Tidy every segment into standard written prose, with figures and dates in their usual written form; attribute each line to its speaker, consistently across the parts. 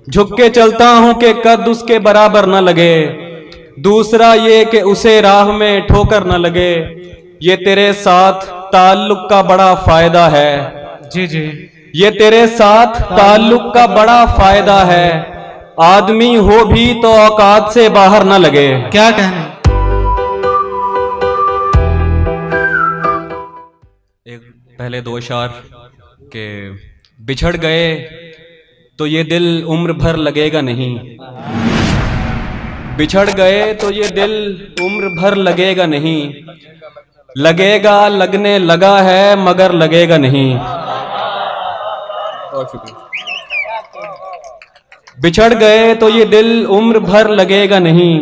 Speaker 1: झुक के चलता हूं कि कद उसके बराबर न लगे, दूसरा ये कि उसे राह में ठोकर न लगे। ये तेरे साथ ताल्लुक का बड़ा फायदा है।
Speaker 2: जी जी,
Speaker 1: ये तेरे साथ ताल्लुक का बड़ा फायदा है। आदमी हो भी तो औकात से बाहर न लगे।
Speaker 2: क्या कहने।
Speaker 1: एक पहले दो शार के बिछड़ गए तो ये दिल उम्र भर लगेगा नहीं, बिछड़ गए तो ये दिल उम्र भर लगेगा नहीं, लगेगा लगने लगा है मगर लगेगा नहीं। बहुत शुक्रिया। बिछड़ गए तो ये दिल उम्र भर लगेगा नहीं,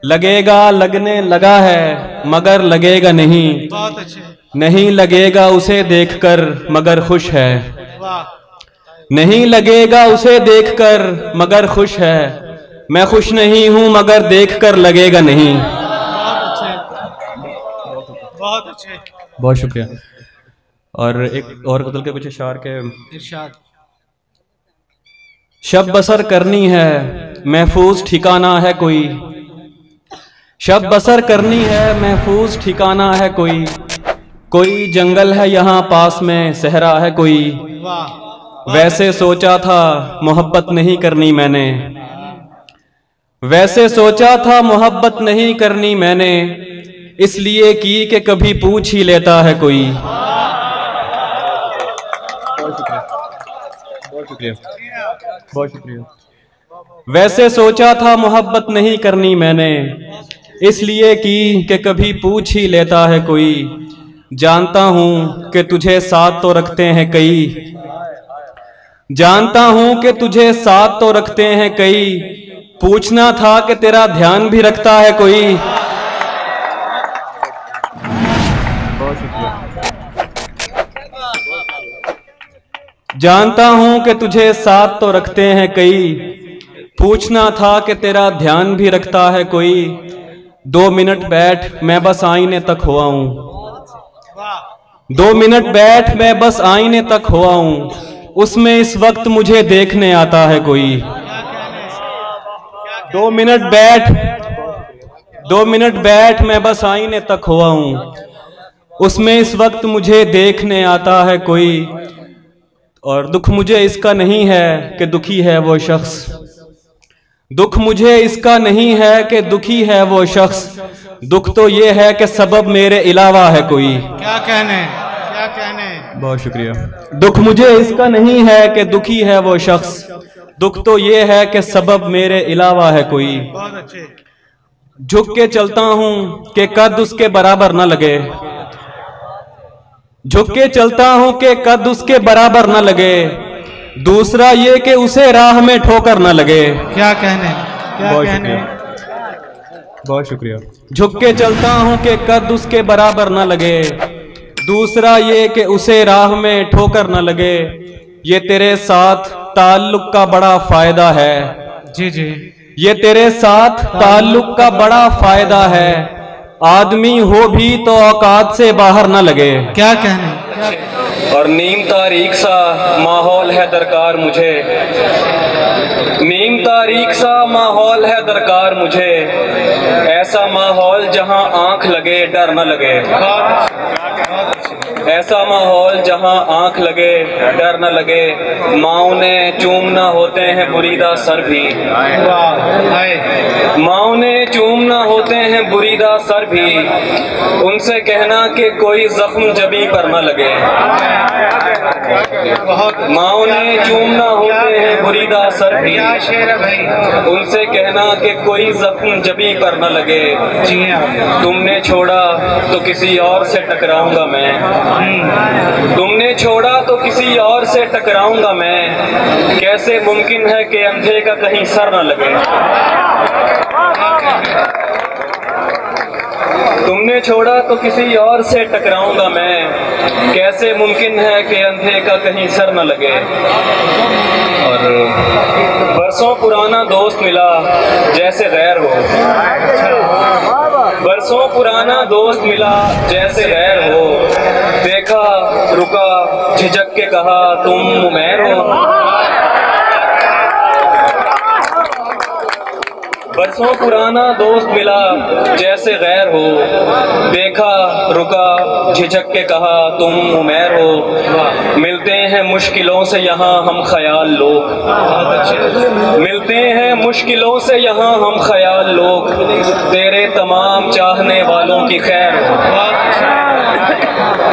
Speaker 1: लगेगा लगने लगा है मगर लगेगा नहीं।
Speaker 2: बहुत अच्छे।
Speaker 1: नहीं लगेगा उसे देखकर मगर खुश है,
Speaker 2: वाह।
Speaker 1: नहीं लगेगा उसे देखकर मगर खुश है। मैं खुश नहीं हूं मगर देखकर लगेगा नहीं।
Speaker 2: बहुत अच्छे, बहुत अच्छे।
Speaker 1: बहुत शुक्रिया। और एक और गजल के कुछ अशार के
Speaker 2: इरशाद।
Speaker 1: शब बसर करनी है महफूज ठिकाना है कोई, शब बसर करनी है महफूज ठिकाना है कोई, कोई जंगल है यहाँ पास में सहरा है कोई।
Speaker 2: वाह।
Speaker 1: वैसे सोचा था मोहब्बत नहीं करनी मैंने, वैसे सोचा था मोहब्बत नहीं करनी मैंने, इसलिए की कि कभी पूछ ही लेता है कोई। बहुत शुक्रिया, बहुत शुक्रिया। वैसे सोचा था मोहब्बत नहीं करनी मैंने, इसलिए की कि कभी पूछ ही लेता है कोई। जानता हूं कि तुझे साथ तो रखते हैं कई, जानता हूं कि तुझे साथ तो रखते हैं कई, पूछना था कि तेरा ध्यान भी रखता है कोई। बहुत शुक्रिया। जानता हूं कि तुझे साथ तो रखते हैं कई, पूछना था कि तेरा ध्यान भी रखता है कोई। 2 मिनट बैठ मैं बस आईने तक हुआ हूं, 2 मिनट बैठ मैं बस आईने तक हुआ हूं, उसमें इस वक्त मुझे देखने आता है कोई। 2 मिनट बैठ, 2 मिनट बैठ मैं बस आईने तक हुआ हूं, उसमें इस वक्त मुझे देखने आता है कोई। और दुख मुझे इसका नहीं है कि दुखी है वो शख्स, दुख मुझे इसका नहीं है कि दुखी है वो शख्स, दुख तो ये है कि सबब मेरे अलावा है कोई।
Speaker 2: क्या कहने, क्या कहने।
Speaker 1: बहुत शुक्रिया। दुख मुझे इसका नहीं है कि दुखी है वो शख्स, दुख तो ये है कि सबब मेरे अलावा है कोई।
Speaker 2: बहुत अच्छे।
Speaker 1: झुक के चलता हूं कि कद उसके बराबर न लगे, झुक के चलता हूं कि कद उसके बराबर न लगे, दूसरा ये कि उसे राह में ठोकर न लगे।
Speaker 2: क्या कहने, क्या
Speaker 1: बहुत
Speaker 2: कहने।
Speaker 1: बहुत शुक्रिया। झुक के चलता हूं कि कद उसके बराबर न लगे, दूसरा ये कि उसे राह में ठोकर न लगे। ये तेरे साथ ताल्लुक का बड़ा फायदा है।
Speaker 2: जी जी,
Speaker 1: ये तेरे साथ ताल्लुक का बड़ा फायदा है। आदमी हो भी तो औकात से बाहर न लगे।
Speaker 2: क्या कहने।
Speaker 1: और नीम तारीख सा माहौल है दरकार मुझे, नीम तारीख सा माहौल है दरकार मुझे, ऐसा माहौल जहां आंख लगे डर न लगे। ऐसा माहौल जहां आंख लगे डर न लगे। माओ ने चूमना होते हैं बुरीदा सर भी, माओ ने चूमना होते हैं बुरीदा सर भी, उनसे कहना कि कोई जख्म जबी पर न लगे। माओ ने चूमना होते हैं बुरीदा सर भी, उनसे कहना कि कोई जख्म जबी पर न लगे। तुमने छोड़ा तो किसी और से टकराऊंगा मैं, तुमने छोड़ा तो किसी और से टकराऊंगा मैं, कैसे मुमकिन है कि अंधे का कहीं सर न लगे। तुमने छोड़ा तो किसी और से टकराऊंगा मैं, कैसे मुमकिन है कि अंधे का कहीं सर न लगे। और बरसों पुराना दोस्त मिला जैसे गैर हो, बरसों पुराना दोस्त मिला जैसे गैर हो, देखा रुका झिझक के कहा तुम उमैर हो। बरसों पुराना दोस्त मिला जैसे गैर हो, देखा रुका झिझक के कहा तुम उमैर हो। मिलते हैं मुश्किलों से यहाँ हम ख्याल लोग, मिलते हैं मुश्किलों से यहाँ हम ख्याल लोग, तेरे तमाम चाहने वालों की खैर हो।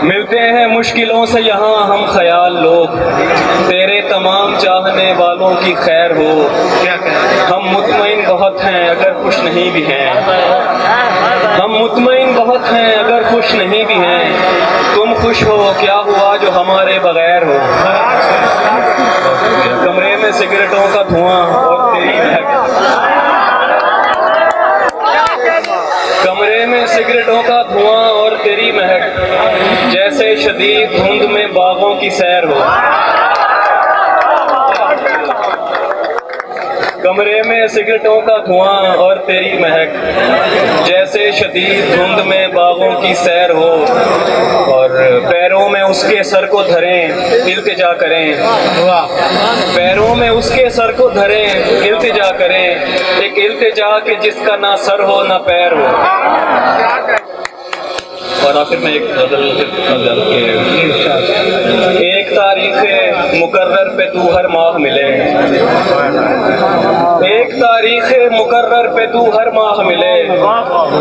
Speaker 1: मिलते हैं मुश्किलों से यहाँ हम ख्याल लोग, तेरे तमाम चाहने वालों की खैर हो। हम मुतमईन बहुत हैं अगर खुश नहीं भी हैं, हम मुतमईन बहुत हैं अगर खुश नहीं भी हैं। तुम खुश हो क्या हुआ जो हमारे बगैर हो। कमरे में सिगरेटों का धुआं और तेरी महक, कमरे में सिगरेटों का धुआं और तेरी महक, जैसे शदीद धुंध में बागों की सैर हो। कमरे में सिगरेटों का धुआं और तेरी महक, जैसे शदीद धुंध में बागों की सैर हो। और पैरों में उसके सर को धरें इल्तिजा करें, पैरों में उसके सर को धरें इल्तिजा करें, एक इल्तिजा के जिसका ना सर हो ना पैर हो। और आखिर में एक तारीख मुकर्रर पे तू हर माह मिले, एक तारीख मुकर्रर पे तू हर माह मिले,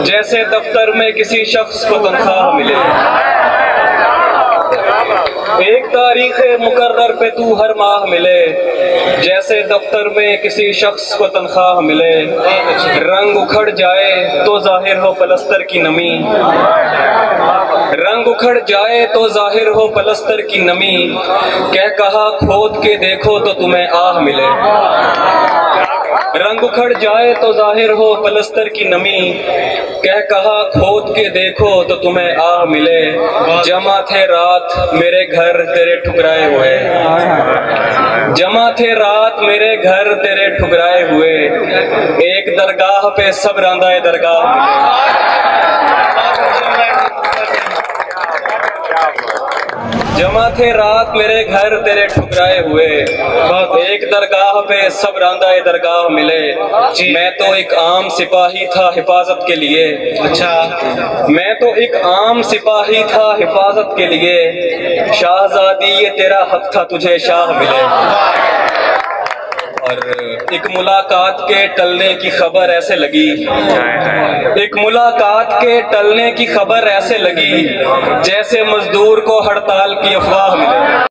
Speaker 1: जैसे दफ्तर में किसी शख्स को तनख्वाह मिले। एक तारीख मुकर्रर पे तू हर माह मिले, जैसे दफ्तर में किसी शख्स को तनख्वाह मिले। रंग उखड़ जाए तो जाहिर हो पलस्तर की नमी, रंग उखड़ जाए तो जाहिर हो पलस्तर की नमी, कह कहा खोद के देखो तो तुम्हें आह मिले। रंग उखड़ जाए तो जाहिर हो पलस्तर की नमी, कह कहा खोद के देखो तो तुम्हें आह मिले। जमा थे रात मेरे घर तेरे ठुकराए हुए, जमा थे रात मेरे घर तेरे ठुकराए हुए, एक दरगाह पे सब रांदाए दरगाह मिले। जमा थे रात मेरे घर तेरे ठुकराए हुए, एक दरगाह पे सब रांदाए दरगाह मिले। मैं तो एक आम सिपाही था हिफाजत के लिए, अच्छा मैं तो एक आम सिपाही था हिफाजत के लिए, शाहजादी ये तेरा हक था तुझे शाह मिले। और एक मुलाकात के टलने की खबर ऐसे लगी, एक मुलाकात के टलने की खबर ऐसे लगी, जैसे मजदूर को हड़ताल की अफवाह मिले।